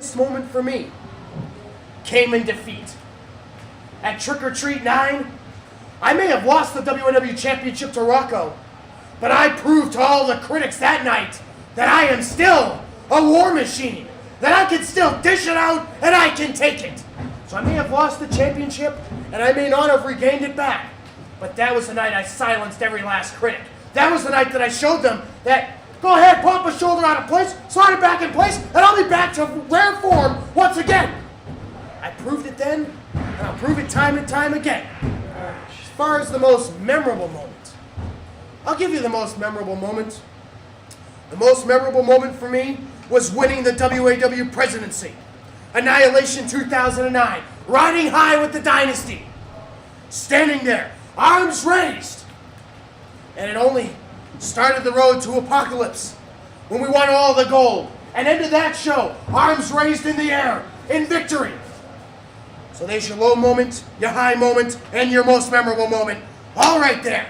This moment for me came in defeat. At Trick or Treat 9, I may have lost the WNW Championship to Rocco, but I proved to all the critics that night that I am still a war machine, that I can still dish it out and I can take it. So I may have lost the championship and I may not have regained it back, but that was the night I silenced every last critic. That was the night that I showed them that, go ahead, pop a shoulder out of place, slide it back in place, and I'll be back to rare form once again. I proved it then, and I'll prove it time and time again. As far as the most memorable moment, I'll give you the most memorable moment. The most memorable moment for me was winning the WAW presidency. Annihilation 2009, riding high with the Dynasty. Standing there, arms raised. And it only started the road to apocalypse when we won all the gold and ended that show, arms raised in the air, in victory. So there's your low moment, your high moment, and your most memorable moment, all right there.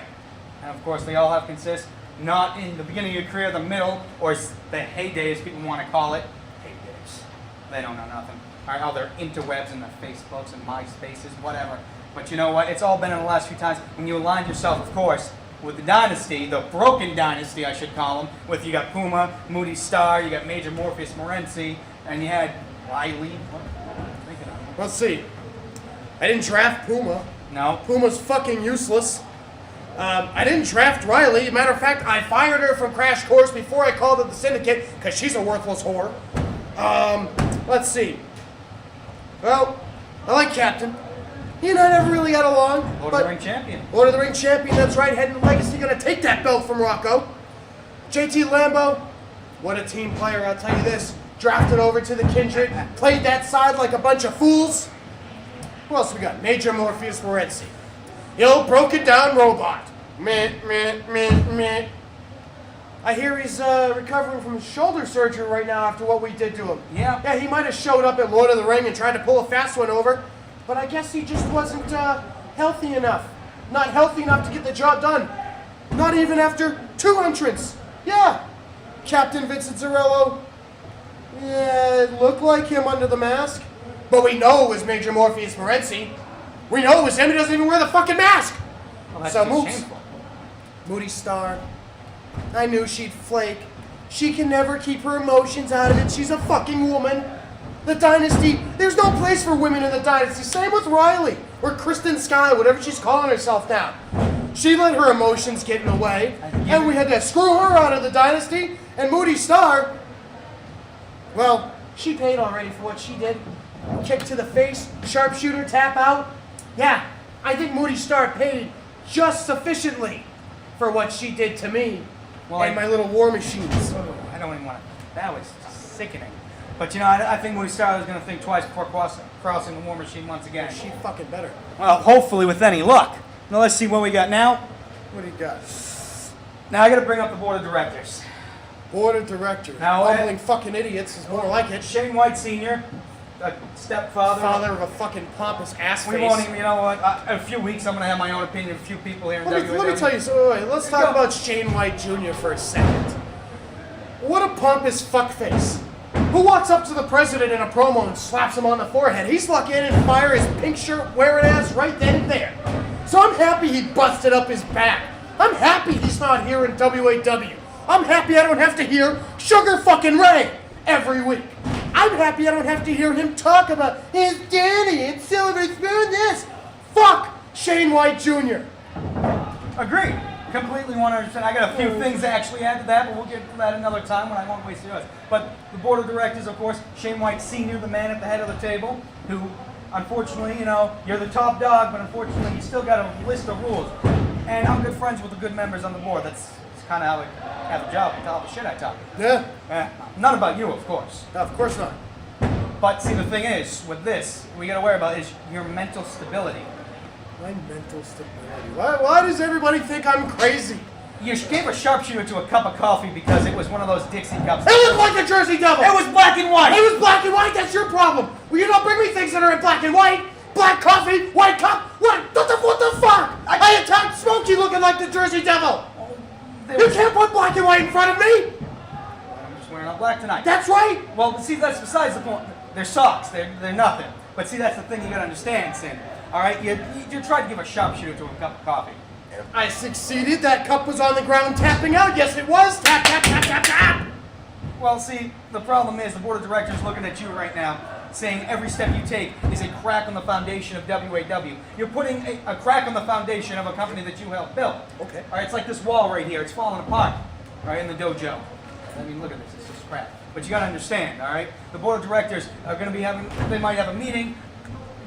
And of course, they all have consist not in the beginning of your career, the middle, or the heyday, as people want to call it. Heydays. They don't know nothing. All right, all their interwebs and their Facebooks and MySpaces, whatever. But you know what? It's all been in the last few times when you aligned yourself, of course, with the Dynasty, the broken Dynasty, I should call them. With you got Puma, Moody Star, you got Major Morpheus Morency, and you had Riley. What am I thinking of? Let's see. I didn't draft Puma. No. Puma's fucking useless. I didn't draft Riley. Matter of fact, I fired her from Crash Course before I called it the Syndicate because she's a worthless whore. Let's see. Well, I like Captain. He and I never really got along. Lord of the Ring champion. Lord of the Ring champion, that's right. Heading to Legacy, gonna take that belt from Rocco. JT Lambeau, what a team player, I'll tell you this. Drafted over to the Kindred, played that side like a bunch of fools. Who else we got? Major Morpheus Morency. The old broken down robot. Meh, meh, meh, meh. I hear he's recovering from shoulder surgery right now after what we did to him. Yeah. Yeah, he might have showed up at Lord of the Ring and tried to pull a fast one over, but I guess he just wasn't healthy enough. Not healthy enough to get the job done. Not even after 2 entrants. Yeah. Captain Vincent Zarello. Yeah, it looked like him under the mask. But we know it was Major Morpheus Morency. We know it was him. He doesn't even wear the fucking mask. Well, that's So just Mooks, shameful. Moody Star. I knew she'd flake. She can never keep her emotions out of it. She's a fucking woman. The Dynasty, there's no place for women in the Dynasty. Same with Riley, or Kristen Sky, whatever she's calling herself now. She let her emotions get in the way, and we had to screw her out of the Dynasty. And Moody Star, well, she paid already for what she did. Kick to the face, sharpshooter, tap out. Yeah, I think Moody Star paid just sufficiently for what she did to me and my little war machines. I don't even want to. That was sickening. But you know, I think Moody Star is going to think twice before crossing the war machine once again. She fucking better. Well, hopefully with any luck. Now let's see what we got now. What do you got? Now I got to bring up the board of directors. Board of directors. Now, bumbling fucking idiots is more like it. Shane White Sr., a stepfather. Father of a fucking pompous ass face. We won't even, you know what, in a few weeks I'm going to have my own opinion of a few people here in WWE. Let me tell you, so wait, let's talk about Shane White Jr. for a second. What a pompous fuckface. Who walks up to the president in a promo and slaps him on the forehead? He's lucky I didn't fire his pink shirt wearing ass right then and there. So I'm happy he busted up his back. I'm happy he's not here in WAW. I'm happy I don't have to hear Sugar fucking Ray every week. I'm happy I don't have to hear him talk about his daddy and Silver Spoon this. Fuck Shane White Jr. Agreed. Completely 100%. I got a few things to actually add to that, but we'll get to that another time when I won't waste yours. But the board of directors, of course, Shane White Sr., the man at the head of the table, who, unfortunately, you know, you're the top dog, but unfortunately, you still got a list of rules. And I'm good friends with the good members on the board. That's kind of how I have a job with all the shit I talk. Yeah. Not about you, of course. No, of course not. But see, the thing is, with this, what we got to worry about is your mental stability. My mental stability. Why does everybody think I'm crazy? You gave a sharpshooter to a cup of coffee because it was one of those Dixie cups. It looked like the Jersey Devil! It was black and white! It was black and white, that's your problem! Well, you don't bring me things that are in black and white! Black coffee, white cup, what the fuck? I attacked Smokey looking like the Jersey Devil! You can't put black and white in front of me! I'm just wearing wearing all black tonight. That's right. Well, see, that's besides the point. They're socks. They're nothing. But see, that's the thing you gotta understand, Sin. All right, you tried to give a sharpshooter to a cup of coffee. I succeeded. That cup was on the ground tapping out. Yes, it was. Tap, tap, tap, tap, tap. Well, see, the problem is the board of directors looking at you right now, saying every step you take is a crack on the foundation of WAW. You're putting a crack on the foundation of a company that you helped build. Okay. All right, it's like this wall right here. It's falling apart, right, in the dojo. I mean, look at this. It's just crap. But you got to understand, all right? The board of directors are going to be they might have a meeting.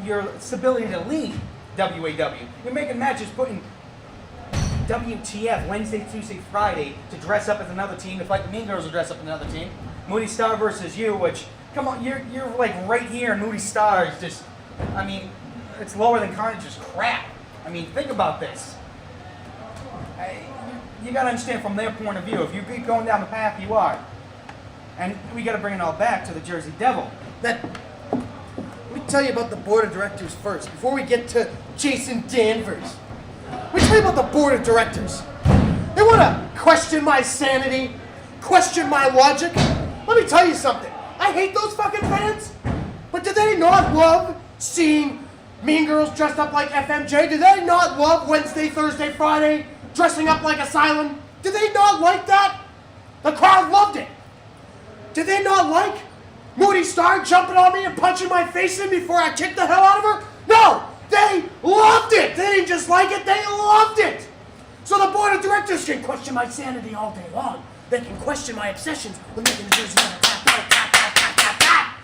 Your ability to lead WAW. You're making matches putting WTF, Wednesday, Tuesday, Friday, to dress up as another team, if like the Mean Girls will dress up as another team. Moody Star versus you, which, come on, you're like right here, and Moody Star is just, I mean, it's lower than Carnage's crap. I mean, think about this. You got to understand from their point of view, if you keep going down the path you are, and we got to bring it all back to the Jersey Devil. Let me tell you about the board of directors first, before we get to Jason Danvers. Let me tell you about the board of directors. They want to question my sanity, question my logic. Let me tell you something. I hate those fucking fans. But do they not love seeing Mean Girls dressed up like FMJ? Do they not love Wednesday, Thursday, Friday dressing up like Asylum? Do they not like that? The crowd loved it. Did they not like Moody Star jumping on me and punching my face in before I kicked the hell out of her? No! They loved it! They didn't just like it, they loved it! So the board of directors can question my sanity all day long. They can question my obsessions with making the Jersey Devil tap, tap, tap, tap, tap, tap, tap.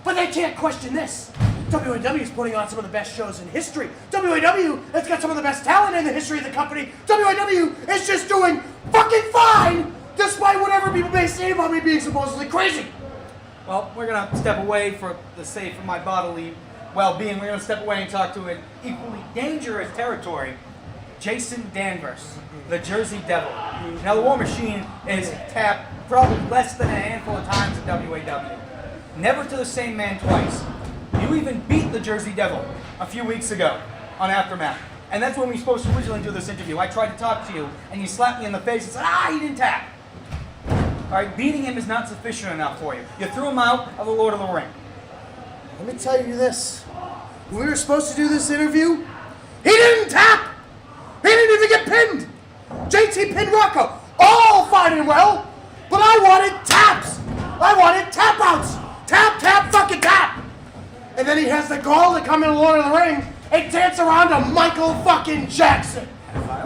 But they can't question this. WAW is putting on some of the best shows in history. WAW has got some of the best talent in the history of the company. WAW is just doing fucking fine, despite whatever people may say about me being supposedly crazy. Well, we're going to step away for the sake of my bodily well-being. We're going to step away and talk to an equally dangerous territory, Jason Danvers, the Jersey Devil. Now, the War Machine is tapped probably less than a handful of times in WAW. Never to the same man twice. You even beat the Jersey Devil a few weeks ago on Aftermath. And that's when we were supposed to originally do this interview. I tried to talk to you, and you slapped me in the face and said, he didn't tap. All right, beating him is not sufficient enough for you. You threw him out of the Lord of the Ring. Let me tell you this. When we were supposed to do this interview, he didn't tap! He didn't even get pinned! JT pinned Rocco. All fine and well, but I wanted taps! I wanted tap outs! Tap, tap, fucking tap! And then he has the gall to come in Lord of the Ring and dance around to Michael fucking Jackson!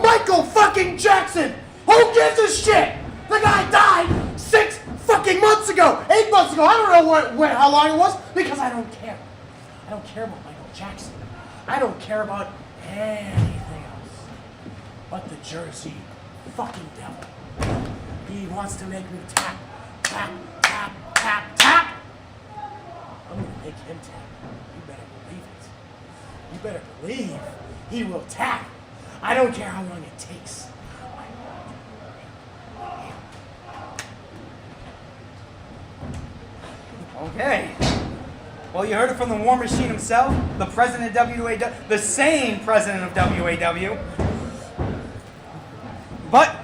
Michael fucking Jackson! Who gives a shit? The guy died 6 fucking months ago! 8 months ago! I don't know how long it was, because I don't care. I don't care about Michael Jackson. I don't care about anything else but the Jersey fucking Devil. He wants to make me tap, tap, tap, tap, tap. I'm gonna make him tap. You better believe it. You better believe he will tap. I don't care how long it takes. Okay. Well, you heard it from the War Machine himself, the president of WAW, the same president of WAW. But,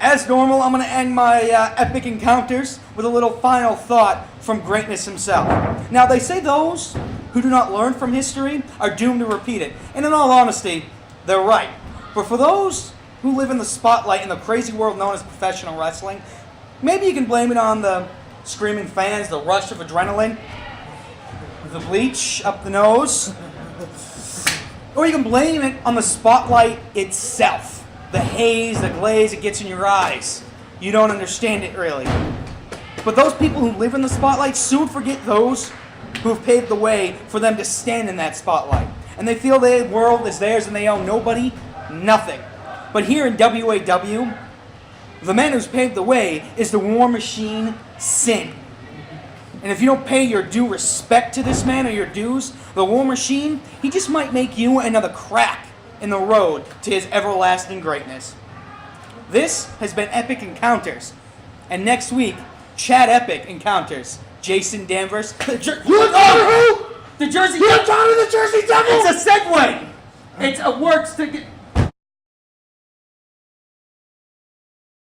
as normal, I'm going to end my EpiK EnKounters with a little final thought from greatness himself. Now, they say those who do not learn from history are doomed to repeat it. And in all honesty, they're right. But for those who live in the spotlight in the crazy world known as professional wrestling, maybe you can blame it on the screaming fans, the rush of adrenaline, the bleach up the nose, or you can blame it on the spotlight itself. The haze, the glaze it gets in your eyes. You don't understand it really. But those people who live in the spotlight soon forget those who have paved the way for them to stand in that spotlight. And they feel the world is theirs and they owe nobody nothing. But here in WAW, the man who's paved the way is the War Machine, Sin. And if you don't pay your due respect to this man or your dues, the War Machine, he just might make you another crack in the road to his everlasting greatness. This has been EpiK EnKounters. And next week, Chad EpiK encounters Jason Danvers. You encounter who? The Jersey You encounter the Jersey Devil! It's a segue. It works to get...